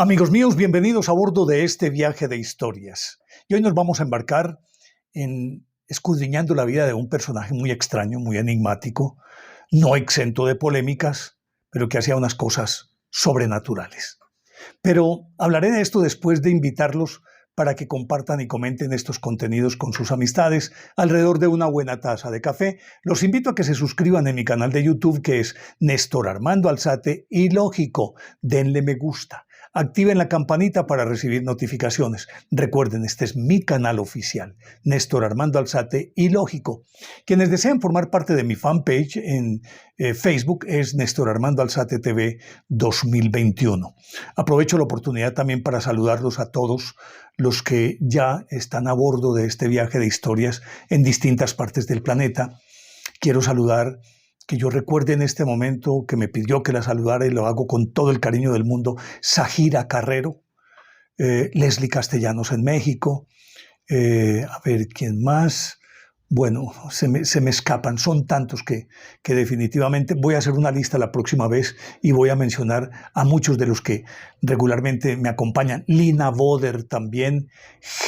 Amigos míos, bienvenidos a bordo de este viaje de historias. Y hoy nos vamos a embarcar en escudriñando la vida de un personaje muy extraño, muy enigmático, no exento de polémicas, pero que hacía unas cosas sobrenaturales. Pero hablaré de esto después de invitarlos para que compartan y comenten estos contenidos con sus amistades alrededor de una buena taza de café. Los invito a que se suscriban en mi canal de YouTube, que es Néstor Armando Alzate, y lógico, denle me gusta. Activen la campanita para recibir notificaciones. Recuerden, este es mi canal oficial, Néstor Armando Alzate, y lógico. Quienes deseen formar parte de mi fanpage en Facebook es Néstor Armando Alzate TV 2021. Aprovecho la oportunidad también para saludarlos a todos los que ya están a bordo de este viaje de historias en distintas partes del planeta. Quiero saludar, que yo recuerde en este momento, que me pidió que la saludara y lo hago con todo el cariño del mundo, Sajira Carrero, Leslie Castellanos en México, a ver, ¿quién más? Bueno, se me escapan, son tantos que definitivamente voy a hacer una lista la próxima vez y voy a mencionar a muchos de los que regularmente me acompañan. Lina Boder también,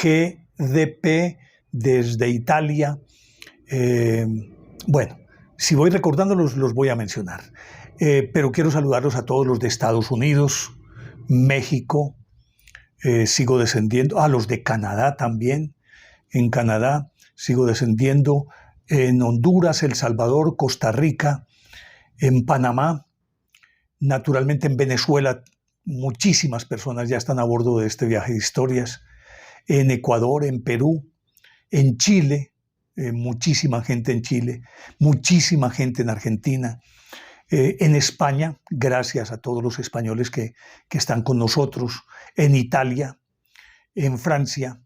GDP desde Italia, bueno, si voy recordándolos, los voy a mencionar. Pero quiero saludarlos a todos los de Estados Unidos, México, sigo descendiendo, a los de Canadá también. En Canadá sigo descendiendo, en Honduras, El Salvador, Costa Rica, en Panamá, naturalmente en Venezuela. Muchísimas personas ya están a bordo de este viaje de historias. En Ecuador, en Perú, en Chile. Muchísima gente en Chile, muchísima gente en Argentina, en España, gracias a todos los españoles que están con nosotros, en Italia, en Francia,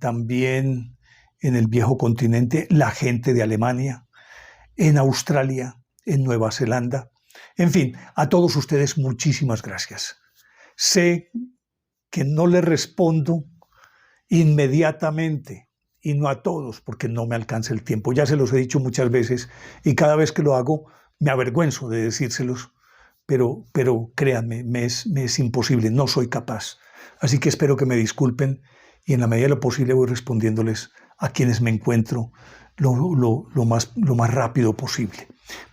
también en el viejo continente, la gente de Alemania, en Australia, en Nueva Zelanda, en fin, a todos ustedes muchísimas gracias. Sé que no les respondo inmediatamente, y no a todos, porque no me alcanza el tiempo. Ya se los he dicho muchas veces y cada vez que lo hago me avergüenzo de decírselos, pero créanme, me es imposible, no soy capaz. Así que espero que me disculpen y en la medida de lo posible voy respondiéndoles a quienes me encuentro lo más rápido posible.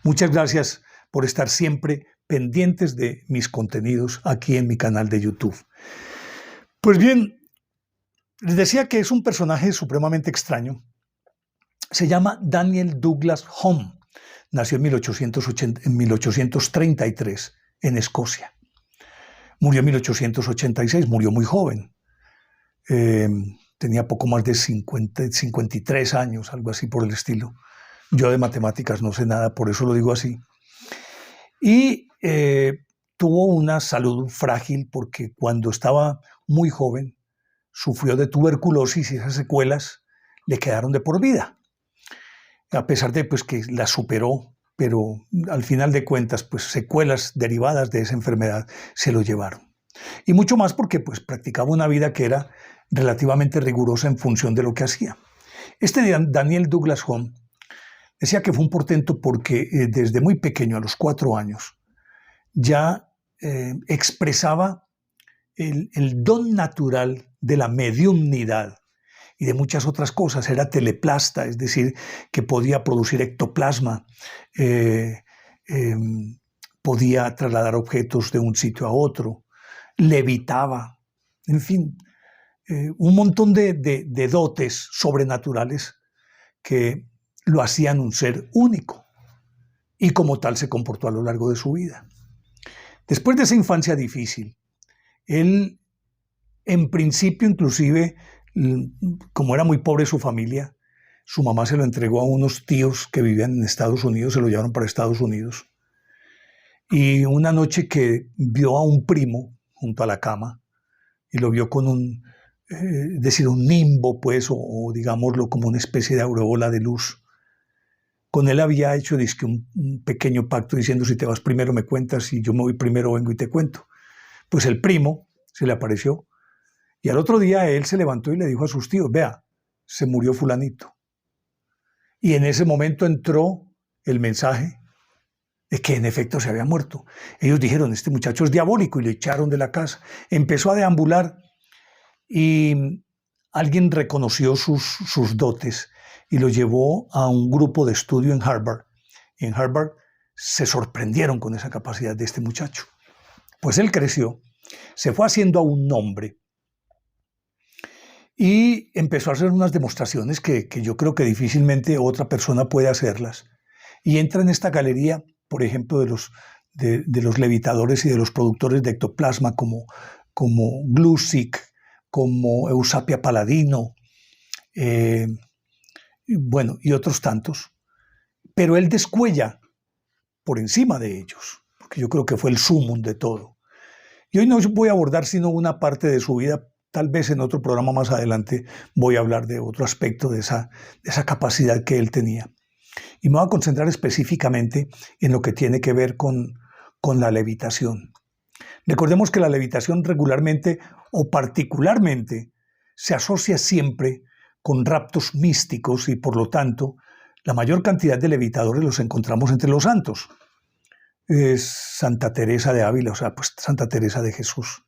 Muchas gracias por estar siempre pendientes de mis contenidos aquí en mi canal de YouTube. Pues bien, les decía que es un personaje supremamente extraño. Se llama Daniel Douglas Home. Nació en 1833 en Escocia. Murió en 1886, murió muy joven. Tenía poco más de 53 años, algo así por el estilo. Yo de matemáticas no sé nada, por eso lo digo así. Y tuvo una salud frágil porque cuando estaba muy joven sufrió de tuberculosis y esas secuelas le quedaron de por vida. A pesar de que la superó, pero al final de cuentas, secuelas derivadas de esa enfermedad se lo llevaron. Y mucho más porque practicaba una vida que era relativamente rigurosa en función de lo que hacía. Este Daniel Douglas Home decía que fue un portento porque desde muy pequeño, a los 4 años, ya expresaba el don natural de la mediumnidad y de muchas otras cosas. Era teleplasta, es decir, que podía producir ectoplasma, podía trasladar objetos de un sitio a otro, levitaba, en fin, un montón de dotes sobrenaturales que lo hacían un ser único y como tal se comportó a lo largo de su vida. Después de esa infancia difícil, él, en principio, inclusive, como era muy pobre su familia, su mamá se lo entregó a unos tíos que vivían en Estados Unidos, se lo llevaron para Estados Unidos. Y una noche que vio a un primo junto a la cama, y lo vio con un nimbo, o digámoslo como una especie de aureola de luz. Con él había hecho un pequeño pacto diciendo: si te vas primero me cuentas, y yo me voy primero, vengo y te cuento. Pues el primo se le apareció y al otro día él se levantó y le dijo a sus tíos: vea, se murió fulanito. Y en ese momento entró el mensaje que en efecto se había muerto. Ellos dijeron, este muchacho es diabólico, y le echaron de la casa. Empezó a deambular y alguien reconoció sus dotes y lo llevó a un grupo de estudio en Harvard. Y en Harvard se sorprendieron con esa capacidad de este muchacho. Pues él creció, se fue haciendo a un nombre y empezó a hacer unas demostraciones que yo creo que difícilmente otra persona puede hacerlas. Y entra en esta galería, por ejemplo, de los levitadores y de los productores de ectoplasma como Glusick, como Eusapia Paladino, bueno, y otros tantos. Pero él descuella por encima de ellos, porque yo creo que fue el sumum de todo. Y hoy no voy a abordar sino una parte de su vida, tal vez en otro programa más adelante voy a hablar de otro aspecto de esa capacidad que él tenía. Y me voy a concentrar específicamente en lo que tiene que ver con la levitación. Recordemos que la levitación regularmente o particularmente se asocia siempre con raptos místicos y por lo tanto la mayor cantidad de levitadores los encontramos entre los santos. Es Santa Teresa de Ávila, o sea, pues Santa Teresa de Jesús,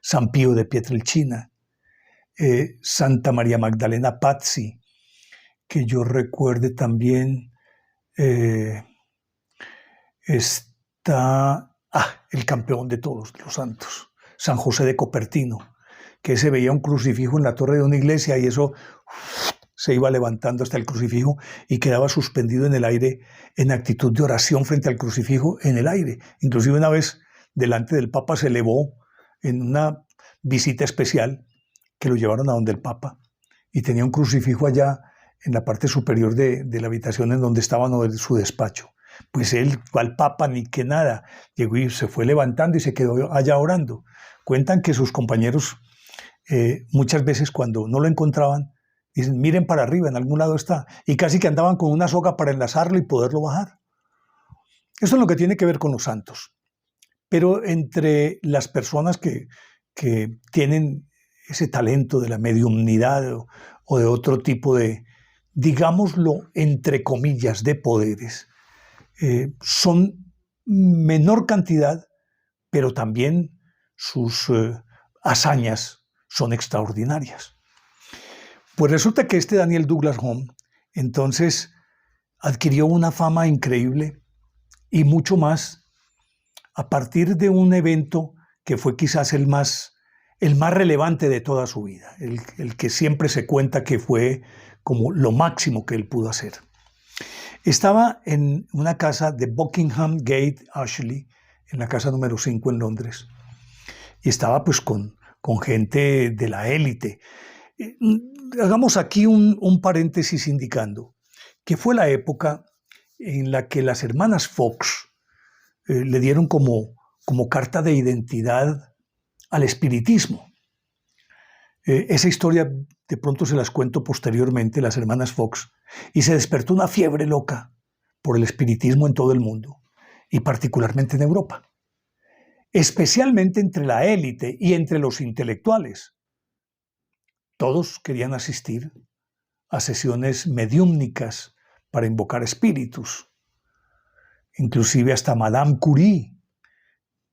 San Pío de Pietrelcina, Santa María Magdalena Pazzi, que yo recuerde también está el campeón de todos los santos, San José de Copertino, que se veía un crucifijo en la torre de una iglesia y eso se iba levantando hasta el crucifijo y quedaba suspendido en el aire en actitud de oración frente al crucifijo en el aire. Inclusive una vez delante del Papa se elevó en una visita especial que lo llevaron a donde el Papa y tenía un crucifijo allá en la parte superior de la habitación en donde estaba su despacho. Pues él, al Papa, ni que nada, llegó y se fue levantando y se quedó allá orando. Cuentan que sus compañeros muchas veces cuando no lo encontraban, dicen, miren para arriba, en algún lado está. Y casi que andaban con una soga para enlazarlo y poderlo bajar. Eso es lo que tiene que ver con los santos. Pero entre las personas que tienen ese talento de la mediumnidad o de otro tipo de, digámoslo, entre comillas, de poderes, son menor cantidad, pero también sus hazañas son extraordinarias. Pues resulta que este Daniel Douglas Home entonces adquirió una fama increíble y mucho más a partir de un evento que fue quizás el más relevante de toda su vida, el que siempre se cuenta que fue como lo máximo que él pudo hacer. Estaba en una casa de Buckingham Gate, Ashley, en la casa número 5 en Londres, y estaba pues con gente de la élite. Hagamos aquí un paréntesis indicando que fue la época en la que las hermanas Fox le dieron como carta de identidad al espiritismo. Esa historia de pronto se las cuento posteriormente, las hermanas Fox, y se despertó una fiebre loca por el espiritismo en todo el mundo, y particularmente en Europa, especialmente entre la élite y entre los intelectuales. Todos querían asistir a sesiones mediúmnicas para invocar espíritus, inclusive hasta Madame Curie,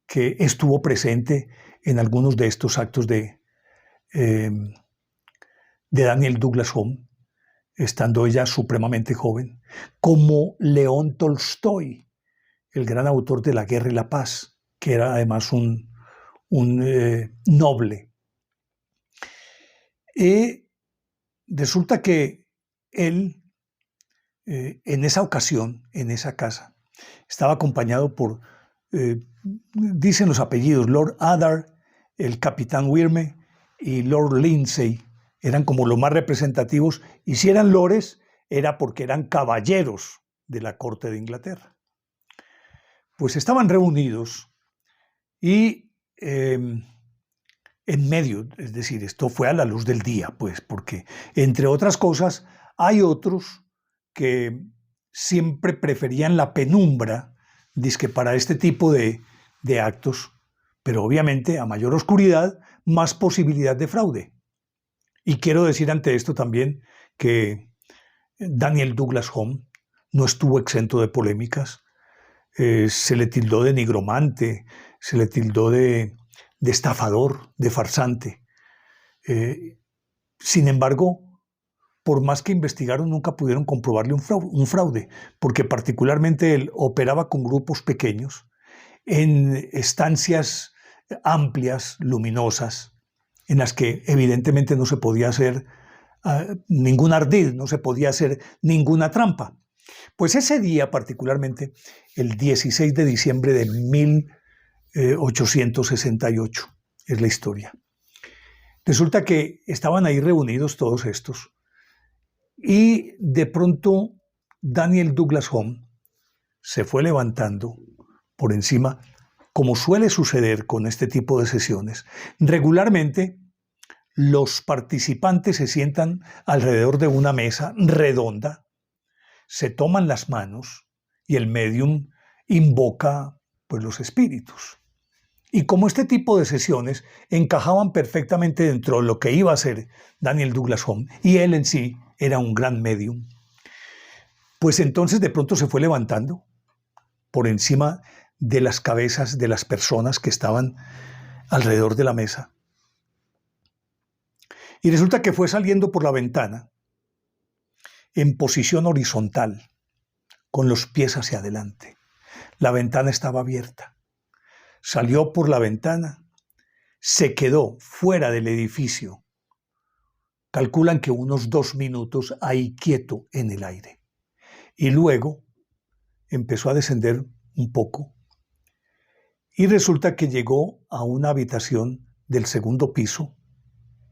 que estuvo presente en algunos de estos actos de Daniel Douglas Home, estando ella supremamente joven, como León Tolstoy, el gran autor de La Guerra y la Paz, que era además un noble. Y resulta que él, en esa ocasión, en esa casa, estaba acompañado por, dicen los apellidos, Lord Adar, el capitán Wirme y Lord Lindsay, eran como los más representativos, y si eran lores, era porque eran caballeros de la corte de Inglaterra. Pues estaban reunidos y en medio, es decir, esto fue a la luz del día, pues, porque entre otras cosas hay otros que siempre preferían la penumbra, dizque para este tipo de actos, pero obviamente a mayor oscuridad, más posibilidad de fraude. Y quiero decir ante esto también que Daniel Douglas Home no estuvo exento de polémicas. Se le tildó de nigromante, se le tildó de estafador, de farsante. Sin embargo, por más que investigaron, nunca pudieron comprobarle un fraude, porque particularmente él operaba con grupos pequeños en estancias amplias, luminosas, en las que evidentemente no se podía hacer ningún ardid, no se podía hacer ninguna trampa. Pues ese día particularmente, el 16 de diciembre de 1868, es la historia. Resulta que estaban ahí reunidos todos estos y de pronto Daniel Douglas Home se fue levantando por encima, como suele suceder con este tipo de sesiones. Regularmente los participantes se sientan alrededor de una mesa redonda, se toman las manos y el médium invoca pues, los espíritus. Y como este tipo de sesiones encajaban perfectamente dentro de lo que iba a ser Daniel Douglas Home, y él en sí era un gran médium, pues entonces de pronto se fue levantando por encima de las cabezas de las personas que estaban alrededor de la mesa. Y resulta que fue saliendo por la ventana en posición horizontal, con los pies hacia adelante. La ventana estaba abierta. Salió por la ventana, se quedó fuera del edificio. Calculan que unos 2 minutos ahí quieto en el aire. Y luego empezó a descender un poco. Y resulta que llegó a una habitación del segundo piso.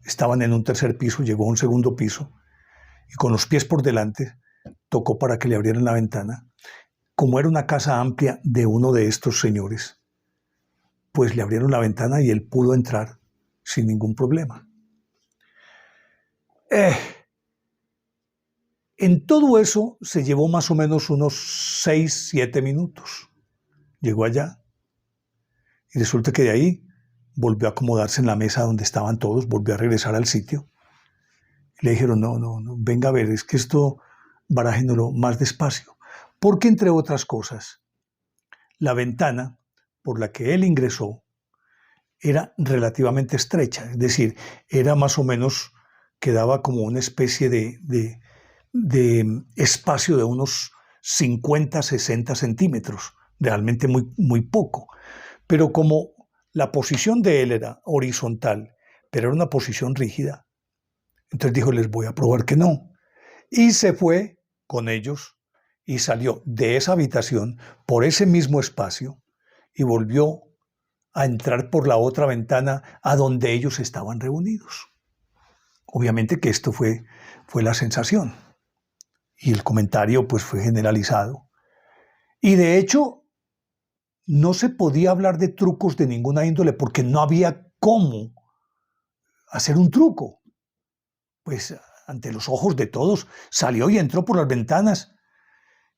Estaban en un tercer piso, llegó a un segundo piso. Y con los pies por delante tocó para que le abrieran la ventana. Como era una casa amplia de uno de estos señores, pues le abrieron la ventana y él pudo entrar sin ningún problema. En todo eso se llevó más o menos unos 6, 7 minutos. Llegó allá y resulta que de ahí volvió a acomodarse en la mesa donde estaban todos, volvió a regresar al sitio. Le dijeron, no, venga a ver, es que esto barájenlo más despacio. Porque entre otras cosas, la ventana por la que él ingresó era relativamente estrecha, es decir, era más o menos, quedaba como una especie de espacio de unos 50, 60 centímetros, realmente muy poco. Pero como la posición de él era horizontal, pero era una posición rígida, entonces dijo, les voy a probar que no. Y se fue con ellos y salió de esa habitación por ese mismo espacio y volvió a entrar por la otra ventana a donde ellos estaban reunidos. Obviamente que esto fue la sensación. Y el comentario pues fue generalizado. Y de hecho, no se podía hablar de trucos de ninguna índole porque no había cómo hacer un truco. Pues ante los ojos de todos salió y entró por las ventanas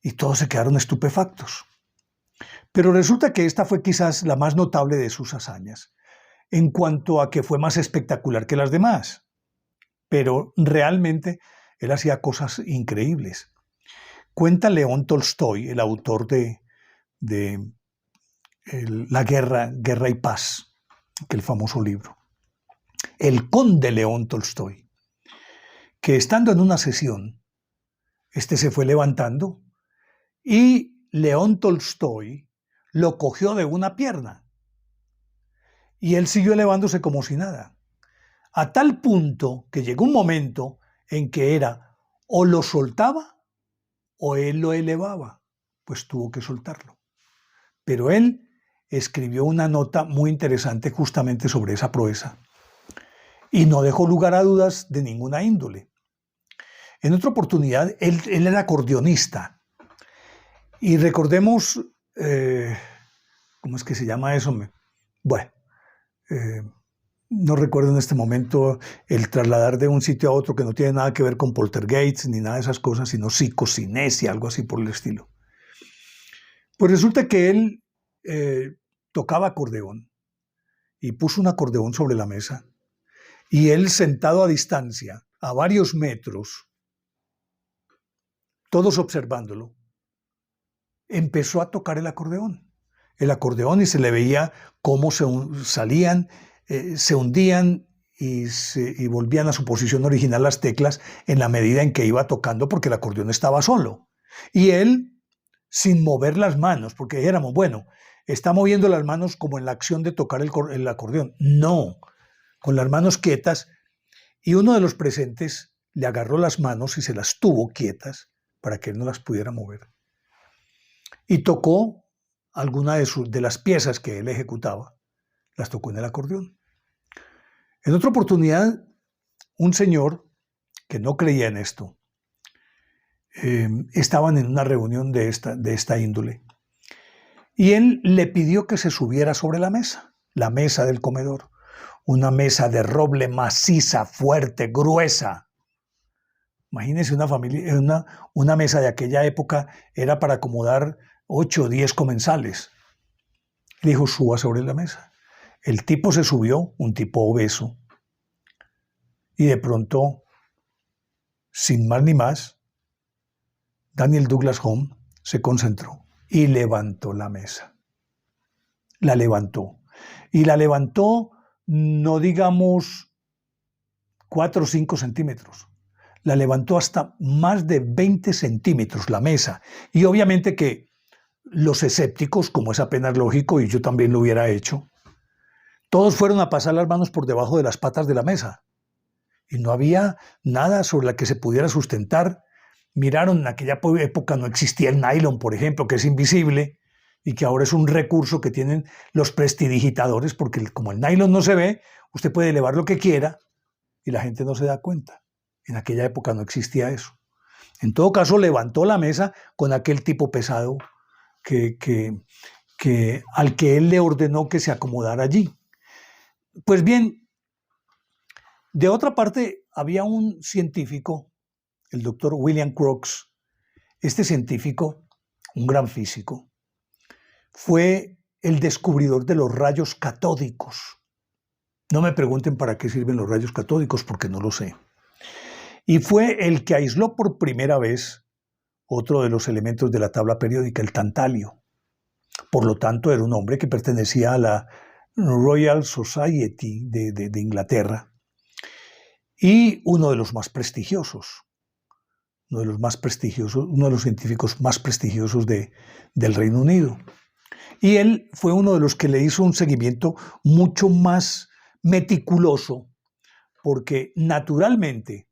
y todos se quedaron estupefactos. Pero resulta que esta fue quizás la más notable de sus hazañas, en cuanto a que fue más espectacular que las demás. Pero realmente él hacía cosas increíbles. Cuenta León Tolstoy, el autor de La Guerra y Paz, que el famoso libro. El conde León Tolstoy, que estando en una sesión, se fue levantando y León Tolstoy lo cogió de una pierna y él siguió elevándose como si nada, a tal punto que llegó un momento en que era o lo soltaba o él lo elevaba, pues tuvo que soltarlo. Pero él escribió una nota muy interesante justamente sobre esa proeza y no dejó lugar a dudas de ninguna índole. En otra oportunidad, él era acordeonista y recordemos, ¿cómo es que se llama eso? Bueno, no recuerdo en este momento el trasladar de un sitio a otro que no tiene nada que ver con poltergeists ni nada de esas cosas, sino psicocinesia, algo así por el estilo. Pues resulta que él tocaba acordeón y puso un acordeón sobre la mesa y él sentado a distancia, a varios metros, todos observándolo, empezó a tocar el acordeón y se le veía cómo salían, se hundían y volvían a su posición original las teclas en la medida en que iba tocando, porque el acordeón estaba solo. Y él, sin mover las manos, porque dijéramos, bueno, está moviendo las manos como en la acción de tocar el acordeón. No, con las manos quietas, y uno de los presentes le agarró las manos y se las tuvo quietas para que él no las pudiera mover. Y tocó alguna de las piezas que él ejecutaba, las tocó en el acordeón. En otra oportunidad, un señor que no creía en esto, estaban en una reunión de esta índole, y él le pidió que se subiera sobre la mesa del comedor, una mesa de roble maciza, fuerte, gruesa. Imagínense una mesa de aquella época era para acomodar 8 o 10 comensales. Le dijo, suba sobre la mesa. El tipo se subió, un tipo obeso, y de pronto, sin más ni más, Daniel Douglas Home se concentró y levantó la mesa. La levantó. Y la levantó, no digamos 4 o 5 centímetros. La levantó hasta más de 20 centímetros la mesa. Y obviamente que los escépticos, como es apenas lógico, y yo también lo hubiera hecho, todos fueron a pasar las manos por debajo de las patas de la mesa. Y no había nada sobre la que se pudiera sustentar. Miraron, en aquella época no existía el nylon, por ejemplo, que es invisible y que ahora es un recurso que tienen los prestidigitadores, porque como el nylon no se ve, usted puede elevar lo que quiera y la gente no se da cuenta. En aquella época no existía eso. En todo caso, levantó la mesa con aquel tipo pesado al que él le ordenó que se acomodara allí. Pues bien, de otra parte, había un científico, el doctor William Crookes. Este científico, un gran físico, fue el descubridor de los rayos catódicos. No me pregunten para qué sirven los rayos catódicos, porque no lo sé. Y fue el que aisló por primera vez otro de los elementos de la tabla periódica, el tantalio. Por lo tanto, era un hombre que pertenecía a la Royal Society de Inglaterra y uno de los más prestigiosos, uno de los científicos más prestigiosos del Reino Unido. Y él fue uno de los que le hizo un seguimiento mucho más meticuloso, porque naturalmente,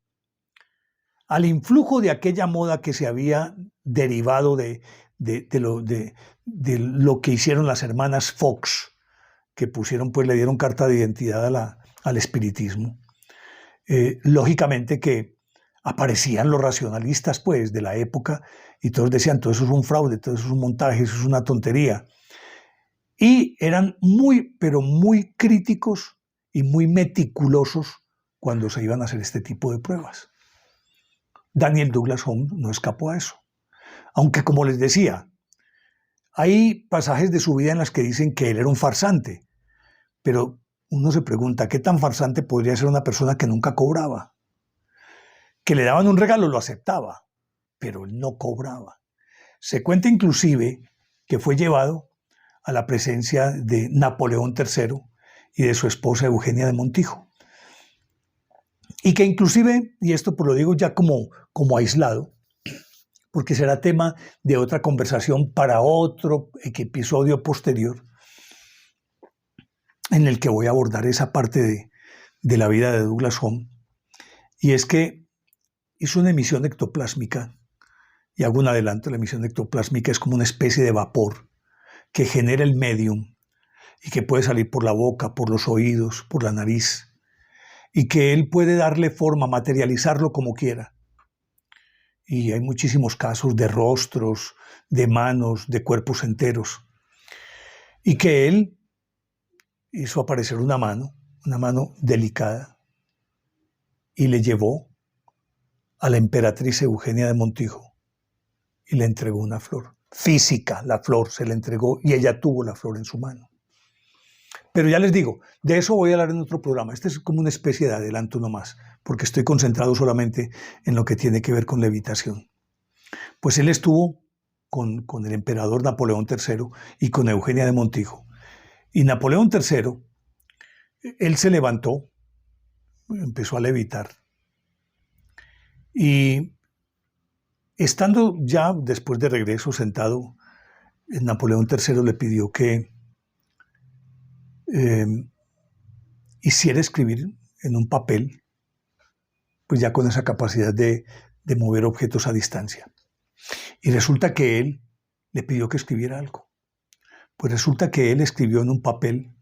al influjo de aquella moda que se había derivado de lo que hicieron las hermanas Fox, que le dieron carta de identidad al espiritismo, lógicamente que aparecían los racionalistas pues de la época y todos decían, todo eso es un fraude, todo eso es un montaje, eso es una tontería. Y eran muy, pero muy críticos y muy meticulosos cuando se iban a hacer este tipo de pruebas. Daniel Douglas Home no escapó a eso. Aunque, como les decía, hay pasajes de su vida en las que dicen que él era un farsante, pero uno se pregunta, ¿qué tan farsante podría ser una persona que nunca cobraba? Que le daban un regalo, lo aceptaba, pero él no cobraba. Se cuenta inclusive que fue llevado a la presencia de Napoleón III y de su esposa Eugenia de Montijo. Y que inclusive, y esto pues lo digo ya como aislado, porque será tema de otra conversación para otro episodio posterior, en el que voy a abordar esa parte de la vida de Douglas Home, y es que hizo una emisión ectoplásmica, y hago un adelanto, la emisión ectoplásmica es como una especie de vapor que genera el medium y que puede salir por la boca, por los oídos, por la nariz, y que él puede darle forma, materializarlo como quiera. Y hay muchísimos casos de rostros, de manos, de cuerpos enteros. Y que él hizo aparecer una mano delicada, y le llevó a la emperatriz Eugenia de Montijo y le entregó una flor. Física, la flor se le entregó y ella tuvo la flor en su mano. Pero ya les digo, de eso voy a hablar en otro programa. Este es como una especie de adelanto nomás, porque estoy concentrado solamente en lo que tiene que ver con levitación. Pues él estuvo con el emperador Napoleón III y con Eugenia de Montijo. Y Napoleón III, él se levantó, empezó a levitar. Y estando ya después de regreso sentado, Napoleón III le pidió que hiciera escribir en un papel, pues ya con esa capacidad de mover objetos a distancia. Y resulta que él le pidió que escribiera algo. Pues resulta que él escribió en un papel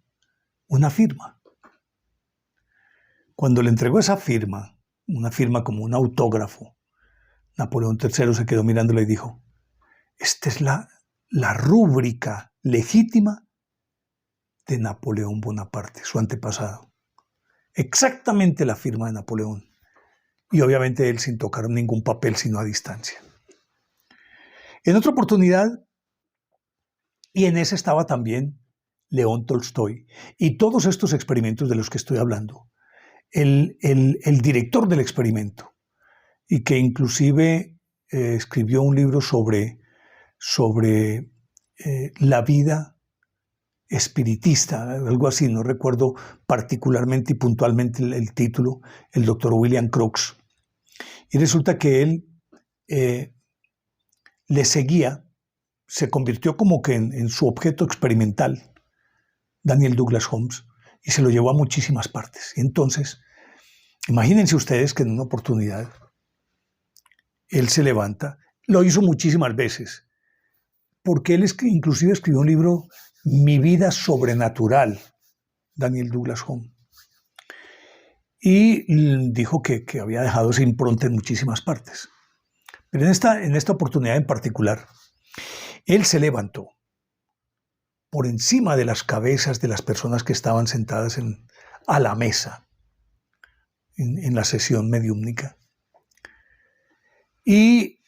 una firma. Cuando le entregó esa firma, una firma como un autógrafo, Napoleón III se quedó mirándola y dijo: esta es la rúbrica legítima de Napoleón Bonaparte, su antepasado. Exactamente la firma de Napoleón. Y obviamente él sin tocar ningún papel, sino a distancia. En otra oportunidad, y en ese estaba también León Tolstoy, y todos estos experimentos de los que estoy hablando, el director del experimento, y que inclusive escribió un libro sobre la vida espiritista, algo así, no recuerdo particularmente y puntualmente el título, el doctor William Crookes. Y resulta que él le seguía, se convirtió como que en su objeto experimental, Daniel Douglas Holmes, y se lo llevó a muchísimas partes. Y entonces, imagínense ustedes que en una oportunidad él se levanta, lo hizo muchísimas veces, porque él inclusive escribió un libro, Mi vida sobrenatural, Daniel Douglas Holmes, y dijo que había dejado esa impronta en muchísimas partes. Pero en esta oportunidad en particular, él se levantó por encima de las cabezas de las personas que estaban sentadas a la mesa en la sesión mediúmnica. Y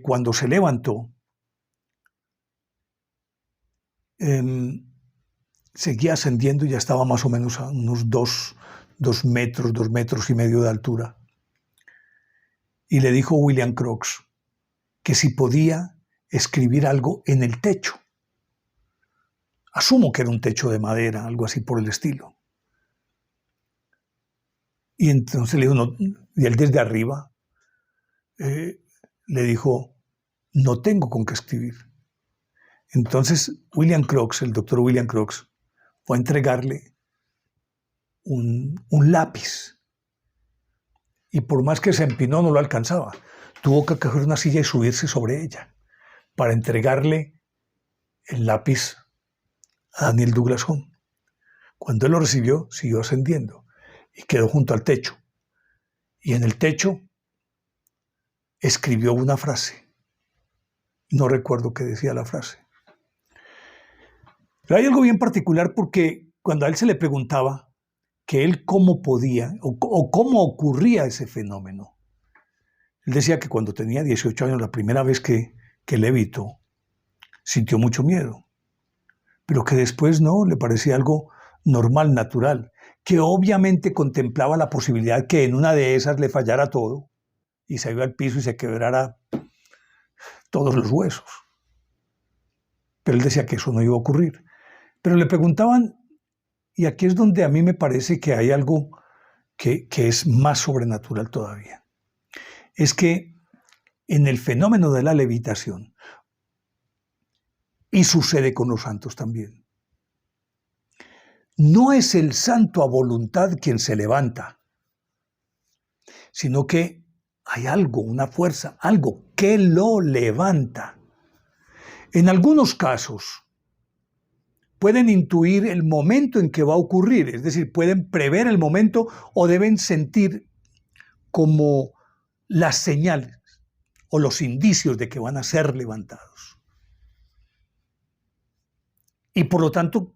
cuando se levantó, seguía ascendiendo y ya estaba más o menos a unos 2 metros, 2 metros y medio de altura. Y le dijo William Crookes que si podía escribir algo en el techo. Asumo que era un techo de madera, algo así por el estilo. Y entonces le dijo, no, y él desde arriba le dijo, no tengo con qué escribir. Entonces William Crookes, el doctor William Crookes, fue a entregarle un lápiz. Y por más que se empinó, no lo alcanzaba. Tuvo que coger una silla y subirse sobre ella para entregarle el lápiz a Daniel Douglas Holmes. Cuando él lo recibió, siguió ascendiendo y quedó junto al techo. Y en el techo escribió una frase. No recuerdo qué decía la frase. Pero hay algo bien particular porque cuando a él se le preguntaba que él cómo podía o cómo ocurría ese fenómeno, él decía que cuando tenía 18 años, la primera vez que levitó, sintió mucho miedo, pero que después no, le parecía algo normal, natural, que obviamente contemplaba la posibilidad que en una de esas le fallara todo y se iba al piso y se quebrara todos los huesos. Pero él decía que eso no iba a ocurrir. Pero le preguntaban, y aquí es donde a mí me parece que hay algo que es más sobrenatural todavía, es que en el fenómeno de la levitación, y sucede con los santos también, no es el santo a voluntad quien se levanta, sino que hay algo, una fuerza, algo que lo levanta. En algunos casos pueden intuir el momento en que va a ocurrir, es decir, pueden prever el momento o deben sentir como las señales o los indicios de que van a ser levantados. Y por lo tanto,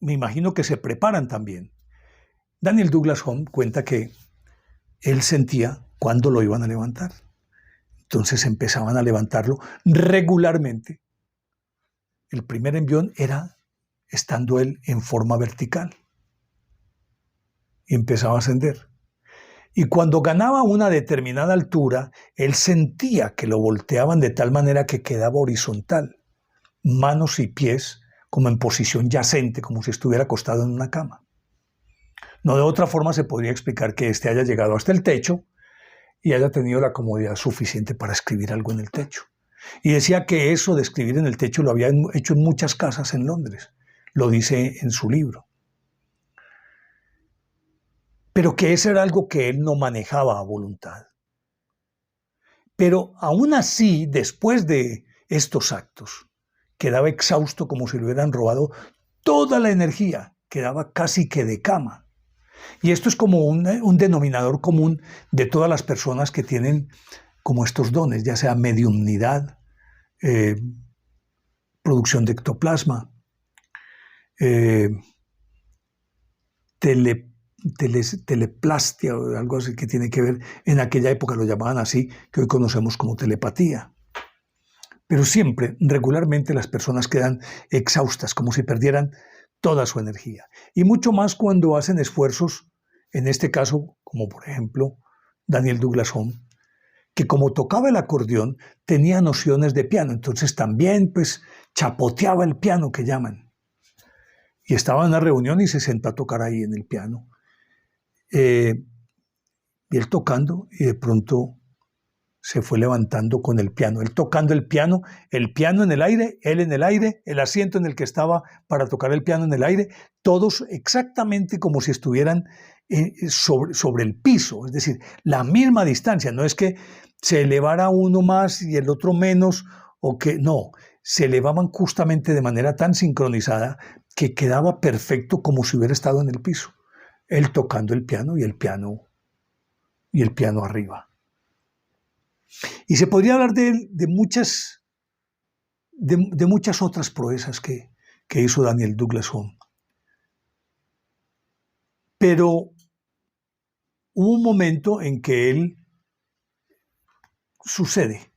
me imagino que se preparan también. Daniel Douglas Holmes cuenta que él sentía cuándo lo iban a levantar. Entonces empezaban a levantarlo regularmente. El primer envión era estando él en forma vertical. Y empezaba a ascender. Y cuando ganaba una determinada altura, él sentía que lo volteaban de tal manera que quedaba horizontal, manos y pies como en posición yacente, como si estuviera acostado en una cama. No de otra forma se podría explicar que éste haya llegado hasta el techo y haya tenido la comodidad suficiente para escribir algo en el techo. Y decía que eso de escribir en el techo lo había hecho en muchas casas en Londres. Lo dice en su libro. Pero que eso era algo que él no manejaba a voluntad. Pero aún así, después de estos actos, quedaba exhausto como si le hubieran robado toda la energía, quedaba casi que de cama. Y esto es como un denominador común de todas las personas que tienen como estos dones, ya sea mediumnidad, producción de ectoplasma, teleplastia o algo así que tiene que ver, en aquella época lo llamaban así, que hoy conocemos como telepatía. Pero siempre, regularmente, las personas quedan exhaustas, como si perdieran toda su energía. Y mucho más cuando hacen esfuerzos, en este caso, como por ejemplo Daniel Douglas Home, que como tocaba el acordeón, tenía nociones de piano, entonces también pues chapoteaba el piano que llaman. Y estaba en una reunión y se sentó a tocar ahí en el piano. Y él tocando, y de pronto se fue levantando con el piano, él tocando el piano en el aire, él en el aire, el asiento en el que estaba para tocar el piano en el aire, todos exactamente como si estuvieran sobre el piso, es decir, la misma distancia, no es que se elevara uno más y el otro menos, o que no, se elevaban justamente de manera tan sincronizada que quedaba perfecto como si hubiera estado en el piso, él tocando el piano y el piano arriba. Y se podría hablar de muchas otras proezas que hizo Daniel Douglas Home. Pero hubo un momento en que él sucede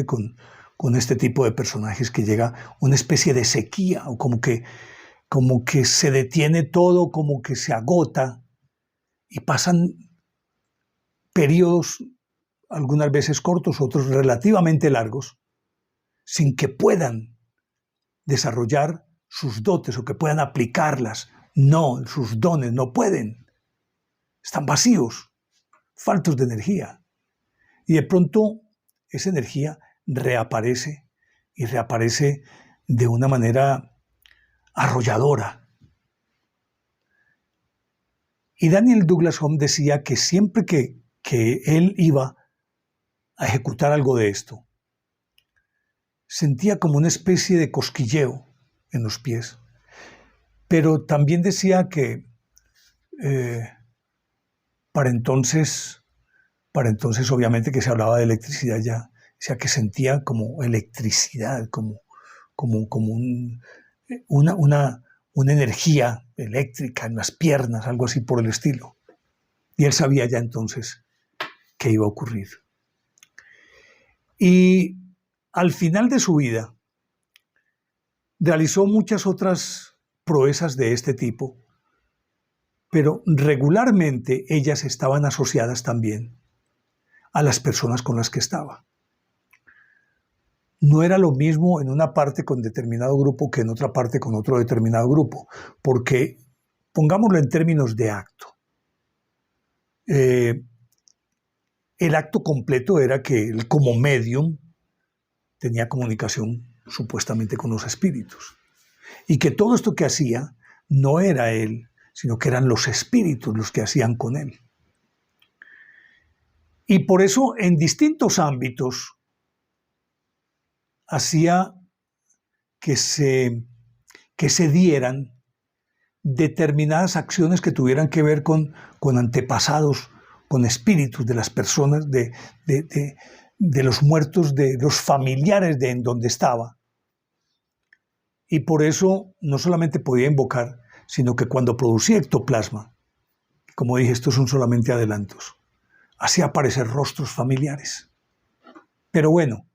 con este tipo de personajes que llega una especie de sequía, o como que se detiene todo, como que se agota, y pasan periodos algunas veces cortos, otros relativamente largos, sin que puedan desarrollar sus dotes o que puedan aplicarlas. No, sus dones no pueden. Están vacíos, faltos de energía. Y de pronto esa energía reaparece y reaparece de una manera arrolladora. Y Daniel Douglas Home decía que siempre que él iba a ejecutar algo de esto, sentía como una especie de cosquilleo en los pies, pero también decía que para entonces obviamente que se hablaba de electricidad ya, o sea que sentía como electricidad, como una energía eléctrica en las piernas, algo así por el estilo. Y él sabía ya entonces qué iba a ocurrir. Y al final de su vida realizó muchas otras proezas de este tipo, pero regularmente ellas estaban asociadas también a las personas con las que estaba. No era lo mismo en una parte con determinado grupo que en otra parte con otro determinado grupo, porque, pongámoslo en términos de acto, el acto completo era que él como medium tenía comunicación supuestamente con los espíritus, y que todo esto que hacía no era él, sino que eran los espíritus los que hacían con él. Y por eso en distintos ámbitos hacía que se dieran determinadas acciones que tuvieran que ver con antepasados, con espíritus de las personas, de los muertos, de los familiares de en donde estaba. Y por eso no solamente podía invocar, sino que cuando producía ectoplasma, como dije, estos son solamente adelantos, hacía aparecer rostros familiares. Pero bueno,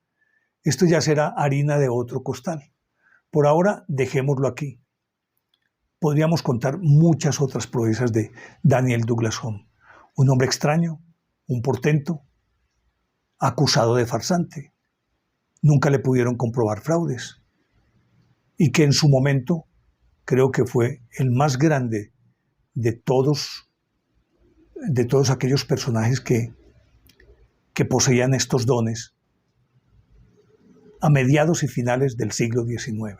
esto ya será harina de otro costal. Por ahora, dejémoslo aquí. Podríamos contar muchas otras proezas de Daniel Douglas Home, Un hombre extraño, un portento, acusado de farsante. Nunca le pudieron comprobar fraudes. Y que en su momento creo que fue el más grande de todos aquellos personajes que poseían estos dones a mediados y finales del siglo XIX.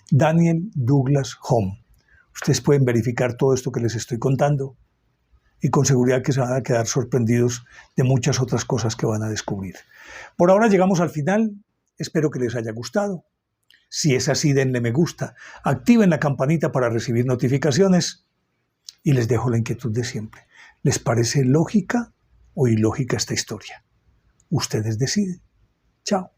Daniel Douglas Home. Ustedes pueden verificar todo esto que les estoy contando y con seguridad que se van a quedar sorprendidos de muchas otras cosas que van a descubrir. Por ahora llegamos al final. Espero que les haya gustado. Si es así, denle me gusta, activen la campanita para recibir notificaciones y les dejo la inquietud de siempre. ¿Les parece lógica o ilógica esta historia? Ustedes deciden. Chao.